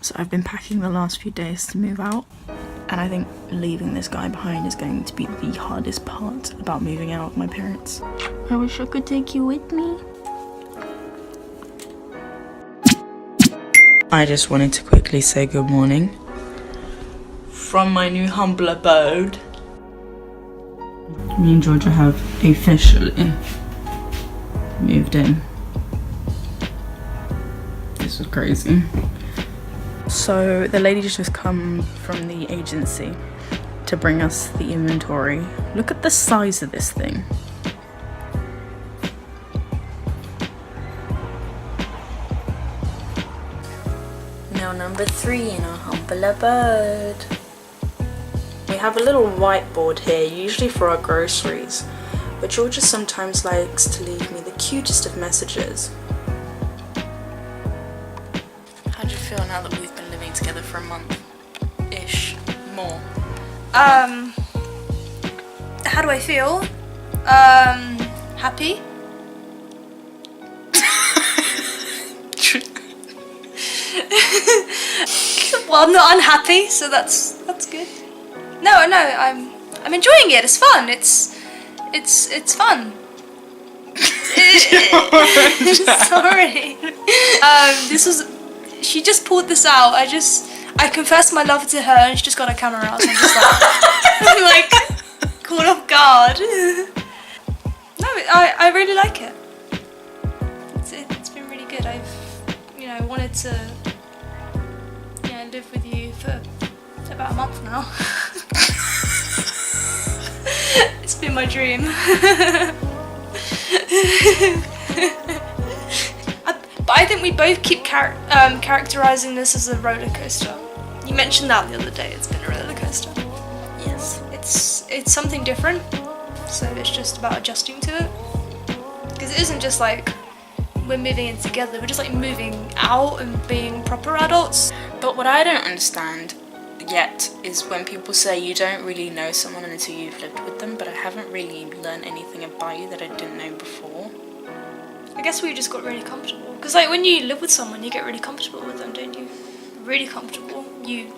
So I've been packing the last few days to move out, and I think leaving this guy behind is going to be the hardest part about moving out with my parents. I wish I could take you with me. I just wanted to quickly say good morning from my new humble abode. Me and Georgia have officially moved in. This was crazy. So the lady just come from the agency to bring us the inventory. Look at the size of this thing. Now number 3 in our humble abode. We have a little whiteboard here, usually for our groceries, but Georgia sometimes likes to leave me the cutest of messages. How do you feel now that we've been living together for a month-ish, more? How do I feel? Happy? Well, I'm not unhappy, so that's good. No, I'm enjoying it. It's fun. It's fun. Sorry. She just pulled this out. I confessed my love to her, and she just got a camera out. So I'm just like, caught off guard. No, I really like it. It's been really good. I've wanted to live with you for about a month now. It's been my dream. But I think we both keep characterizing this as a roller coaster. You mentioned that the other day. It's been a roller coaster. Yes. It's something different, so it's just about adjusting to it. Because it isn't just like we're moving in together. We're just like moving out and being proper adults. But what I don't understand yet is when people say you don't really know someone until you've lived with them, but I haven't really learned anything about you that I didn't know before. I guess we just got really comfortable. Because like when you live with someone, you get really comfortable with them, don't you? Really comfortable. You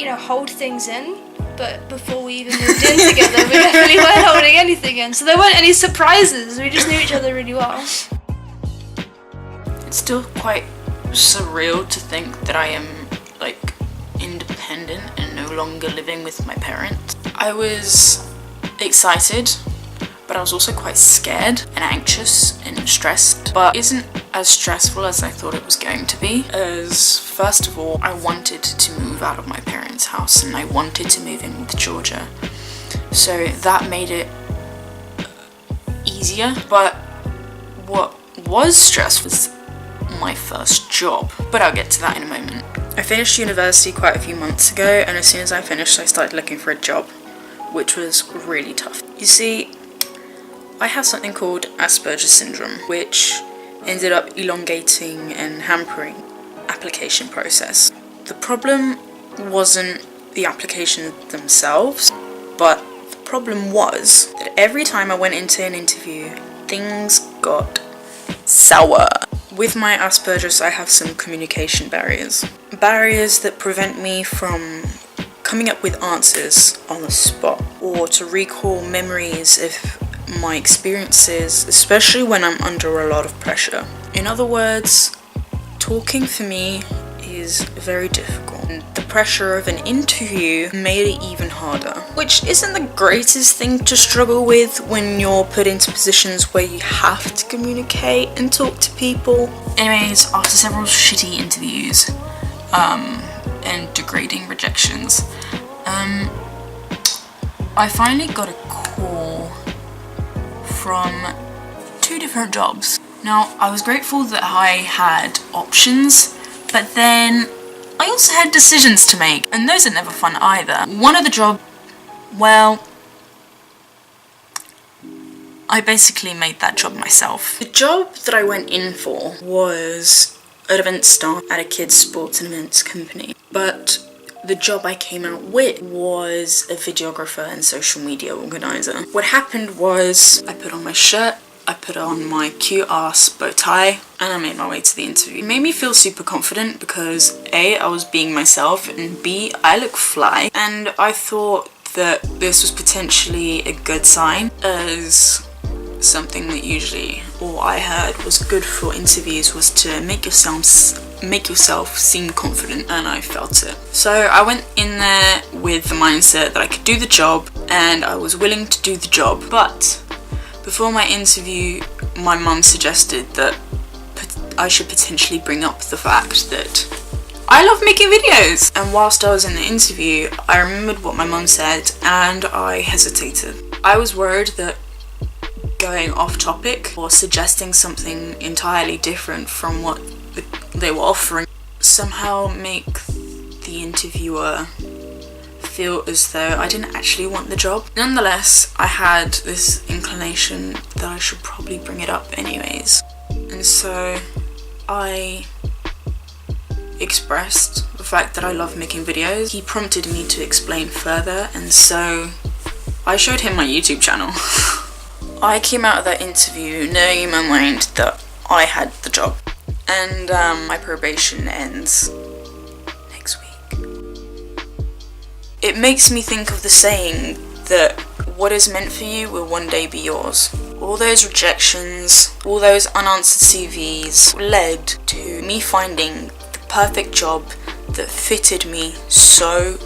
don't hold things in. But before we even moved in together, we definitely weren't holding anything in. So there weren't any surprises. We just knew each other really well. It's still quite surreal to think that I am like independent and no longer living with my parents. I was excited, but I was also quite scared and anxious and stressed, but it isn't as stressful as I thought it was going to be. As first of all, I wanted to move out of my parents' house and I wanted to move in with Georgia, so that made it easier. But what was stressful was my first job, but I'll get to that in a moment. I finished university quite a few months ago, and as soon as I finished I started looking for a job, which was really tough. You see, I have something called Asperger's syndrome, which ended up elongating and hampering application process. The problem wasn't the application themselves, but the problem was that every time I went into an interview, things got sour. With my Asperger's, I have some communication barriers. Barriers that prevent me from coming up with answers on the spot, or to recall memories of my experiences, especially when I'm under a lot of pressure. In other words, talking for me is very difficult. And the pressure of an interview made it even harder, which isn't the greatest thing to struggle with when you're put into positions where you have to communicate and talk to people. Anyways, after several shitty interviews and degrading rejections, I finally got a call from 2 different jobs. Now, I was grateful that I had options, but then I also had decisions to make, and those are never fun either. One of the jobs, well, I basically made that job myself. The job that I went in for was an event staff at a kids' sports and events company, but the job I came out with was a videographer and social media organizer. What happened was I put on my shirt I put on my cute ass bow tie and I made my way to the interview. It made me feel super confident because A, I was being myself, and B, I look fly. And I thought that this was potentially a good sign, as something that usually, or I heard, was good for interviews was to make yourself seem confident, and I felt it. So I went in there with the mindset that I could do the job and I was willing to do the job. But before my interview, my mum suggested that I should potentially bring up the fact that I love making videos. And whilst I was in the interview, I remembered what my mum said and I hesitated. I was worried that going off topic or suggesting something entirely different from what they were offering somehow make the interviewer feel as though I didn't actually want the job. Nonetheless, I had this inclination that I should probably bring it up anyways. And so I expressed the fact that I love making videos. He prompted me to explain further, and so I showed him my YouTube channel. I came out of that interview knowing in my mind that I had the job, and my probation ends next week. It makes me think of the saying that what is meant for you will one day be yours. All those rejections, all those unanswered CVs led to me finding the perfect job that fitted me so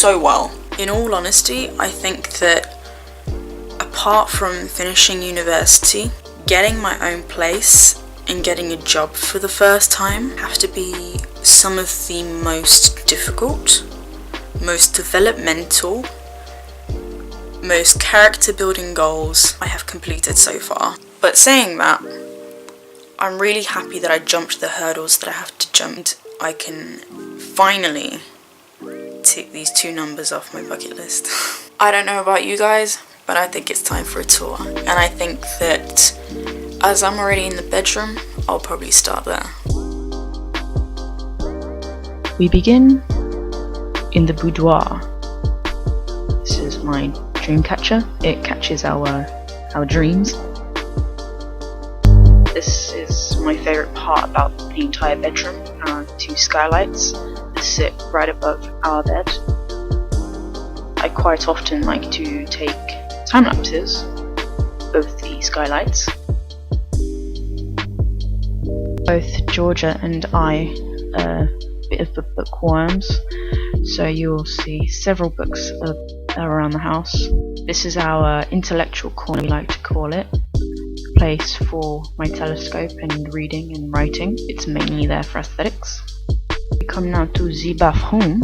well. In all honesty, I think that apart from finishing university, getting my own place and getting a job for the first time have to be some of the most difficult, most developmental, most character building goals I have completed so far. But saying that, I'm really happy that I jumped the hurdles that I have to jump. I can finally tick these 2 numbers off my bucket list. I don't know about you guys, but I think it's time for a tour. And I think that as I'm already in the bedroom, I'll probably start there. We begin in the boudoir. This is my dream catcher. It catches our dreams. This is my favourite part about the entire bedroom. Our 2 skylights that sit right above our bed. I quite often like to take time lapses of the skylights. Both Georgia and I are a bit of bookworms, so you'll see several books around the house. This is our intellectual corner, we like to call it, a place for my telescope and reading and writing. It's mainly there for aesthetics. We come now to the bathroom,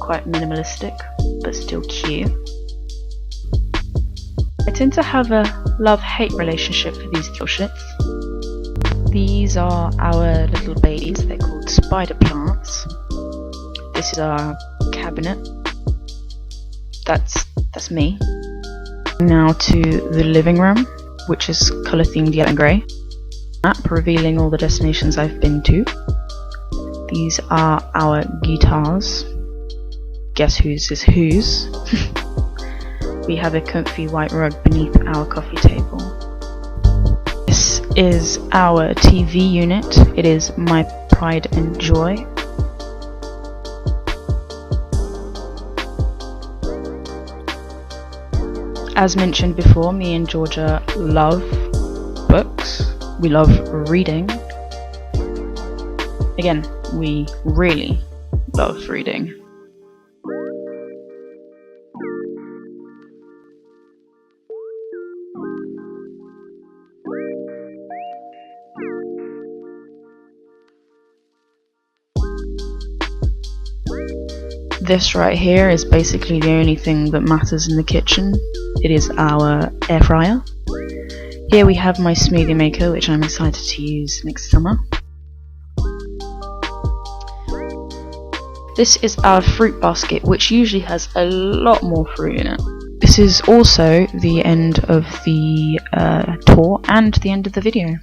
quite minimalistic but still cute. I tend to have a love-hate relationship with these little shits. These are our little babies, they're called spider plants. This is our cabinet. That's me. Now to the living room, which is colour themed yellow and grey. Map revealing all the destinations I've been to. These are our guitars. Guess whose is whose? We have a comfy white rug beneath our coffee table. This is our TV unit. It is my pride and joy. As mentioned before, me and Georgia love books. We love reading. Again, we really love reading. This right here is basically the only thing that matters in the kitchen. It is our air fryer. Here we have my smoothie maker, which I'm excited to use next summer. This is our fruit basket, which usually has a lot more fruit in it. This is also the end of the tour and the end of the video.